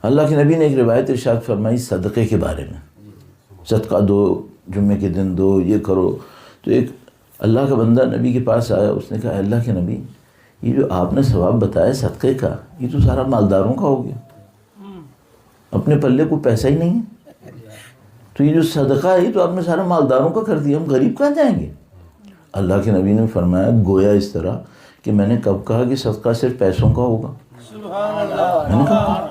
اللہ کے نبی نے ایک روایت ارشاد فرمائی صدقے کے بارے میں، صدقہ دو، جمعے کے دن دو، یہ کرو. تو ایک اللہ کا بندہ نبی کے پاس آیا، اس نے کہا اے اللہ کے نبی، یہ جو آپ نے ثواب بتایا صدقے کا، یہ تو سارا مالداروں کا ہو گیا، اپنے پلے کو پیسہ ہی نہیں ہے. تو یہ جو صدقہ ہے تو آپ نے سارا مالداروں کا کر دیا، ہم غریب کہاں جائیں گے؟ اللہ کے نبی نے فرمایا گویا اس طرح کہ میں نے کب کہا کہ صدقہ صرف پیسوں کا ہوگا؟ میں نے کہا.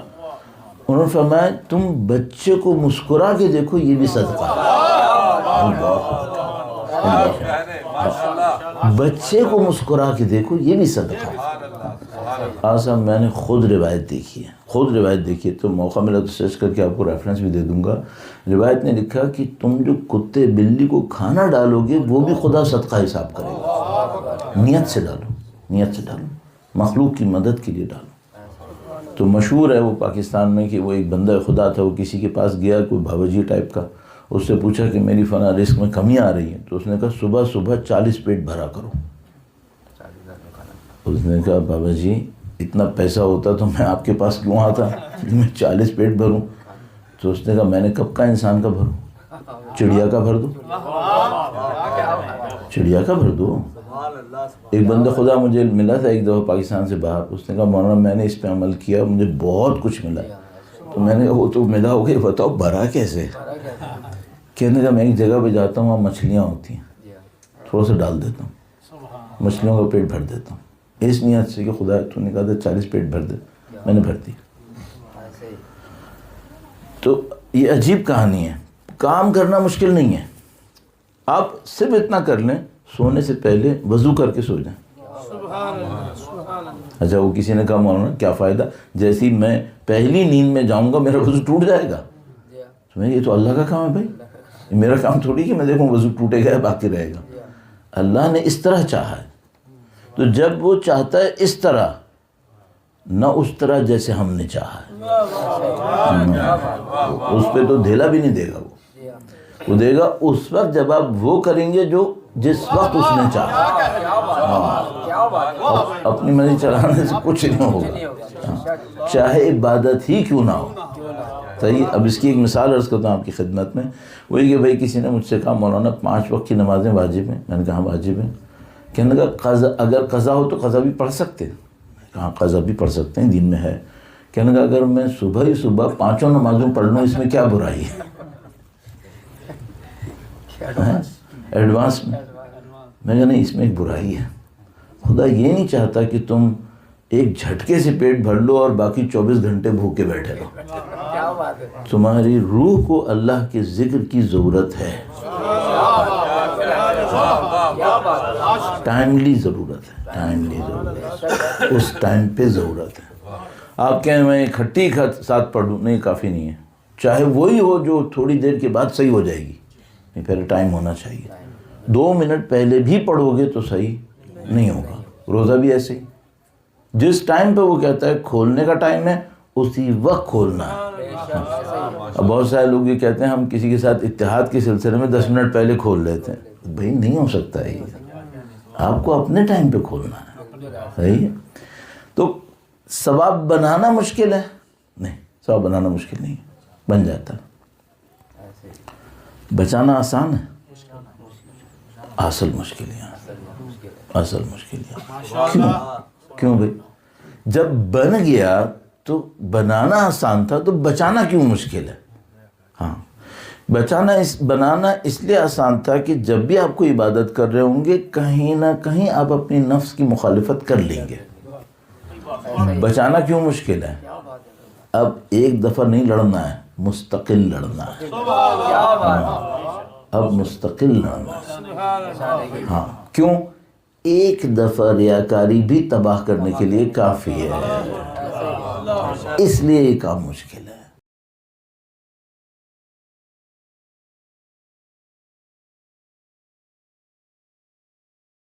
انہوں نے فرمایا تم بچے کو مسکرا کے دیکھو، یہ بھی صدقہ ہے. بچے کو مسکرا کے دیکھو، یہ بھی صدقہ ہے. آسا میں نے خود روایت دیکھی ہے، تو موقع ملا تو سرچ کر کے آپ کو ریفرنس بھی دے دوں گا. روایت نے لکھا کہ تم جو کتے بلی کو کھانا ڈالو گے وہ بھی خدا صدقہ حساب کرے گا. نیت سے ڈالو، مخلوق کی مدد کے لیے ڈالو. تو مشہور ہے وہ پاکستان میں کہ وہ ایک بندہ خدا تھا، وہ کسی کے پاس گیا، کوئی بابا جی ٹائپ کا، اس سے پوچھا کہ میری فلاں رزق میں کمی آ رہی ہے. تو اس نے کہا صبح 40 پیٹ بھرا کرو. اس نے کہا بابا جی اتنا پیسہ ہوتا تو میں آپ کے پاس کیوں آتا کہ میں 40 پیٹ بھروں؟ تو اس نے کہا میں نے کب کا انسان کا بھروں؟ چڑیا کا بھر دو. ایک بندہ خدا مجھے ملا تھا ایک دفعہ پاکستان سے باہر، اس نے کہا مولانا میں نے اس پہ عمل کیا، مجھے بہت کچھ ملا. تو میں نے کہا وہ تو ملا ہو گیا، بتاؤ بھرا کیسے؟ کہنے کا میں ایک جگہ پہ جاتا ہوں، وہاں مچھلیاں ہوتی ہیں، تھوڑا سا ڈال دیتا ہوں، مچھلیوں کا پیٹ بھر دیتا ہوں، اس نیت سے کہ خدا تو نے کہا تھا 40 پیٹ بھر دے، میں نے بھر دی. تو یہ عجیب کہانی ہے. کام کرنا مشکل نہیں ہے، آپ صرف اتنا کر لیں سونے سے پہلے وضو کر کے سو جائیں. اچھا وہ کسی نے کہا مولانا کیا فائدہ، جیسی میں پہلی نیند میں جاؤں گا میرا وضو ٹوٹ جائے گا. یہ تو اللہ کا کام ہے بھائی، میرا کام تھوڑی کہ میں دیکھوں وضو ٹوٹے گا باقی رہے گا. اللہ نے اس طرح چاہا ہے، تو جب وہ چاہتا ہے اس طرح، نہ اس طرح جیسے ہم نے چاہا ہے، اس پہ تو دھیلا بھی نہیں دے گا. وہ دے گا اس وقت جب آپ وہ کریں گے جو جس وقت اس نے چاہا. اپنی مرضی چلانے سے کچھ نہیں ہوگا، چاہے عبادت ہی کیوں نہ ہو. صحیح. اب اس کی ایک مثال عرض کرتا ہوں آپ کی خدمت میں. وہی کہ بھائی کسی نے مجھ سے کہا مولانا 5 وقت کی نمازیں واجب ہیں. میں نے کہا واجب ہیں. کہنے لگا اگر قضا ہو تو قضا بھی پڑھ سکتے ہیں. کہاں قضا بھی پڑھ سکتے ہیں، دین میں ہے. کہنے لگا اگر میں صبح ہی 5 نمازوں پڑھ لوں اس میں کیا برائی ہے؟ ایڈوانس میں. میں کہا نہیں اس میں ایک برائی ہے. خدا یہ نہیں چاہتا کہ تم ایک جھٹکے سے پیٹ بھر لو اور باقی 24 گھنٹے بھوکے بیٹھے رہو. تمہاری روح کو اللہ کے ذکر کی ضرورت ہے، ٹائملی ضرورت ہے، اس ٹائم پہ ضرورت ہے. آپ کہیں میں کھٹی ساتھ پڑھ لوں، نہیں کافی نہیں ہے. چاہے وہی ہو جو تھوڑی دیر کے بعد صحیح ہو جائے گی، نہیں پہلے ٹائم ہونا چاہیے. 2 منٹ پہلے بھی پڑھو گے تو صحیح نہیں ہوگا. روزہ بھی ایسے ہی، جس ٹائم پہ وہ کہتا ہے کھولنے کا ٹائم ہے اسی وقت کھولنا ہے. اب بہت سارے لوگ یہ کہتے ہیں ہم کسی کے ساتھ اتحاد کے سلسلے میں 10 منٹ پہلے کھول لیتے ہیں. بھائی نہیں ہو سکتا ہے یہ، آپ کو اپنے ٹائم پہ کھولنا ہے. صحیح ہے. تو ثواب بنانا مشکل ہے؟ نہیں، ثواب بنانا مشکل نہیں ہے، بن جاتا ہے. بچانا آسان ہے، اصل مشکل کیوں بھائی؟ جب بن گیا تو بنانا آسان تھا تو بچانا کیوں مشکل ہے؟ ہاں بنانا اس لیے آسان تھا کہ جب بھی آپ کو عبادت کر رہے ہوں گے کہیں نہ کہیں آپ اپنی نفس کی مخالفت کر لیں گے. بچانا کیوں مشکل ہے؟ اب ایک دفعہ نہیں لڑنا ہے، مستقل لڑنا ہے. اب مستقل لڑنا ہے. ہاں کیوں؟ ایک دفعہ ریاکاری بھی تباہ کرنے کے لیے کافی ہے، اس لیے یہ کام مشکل ہے.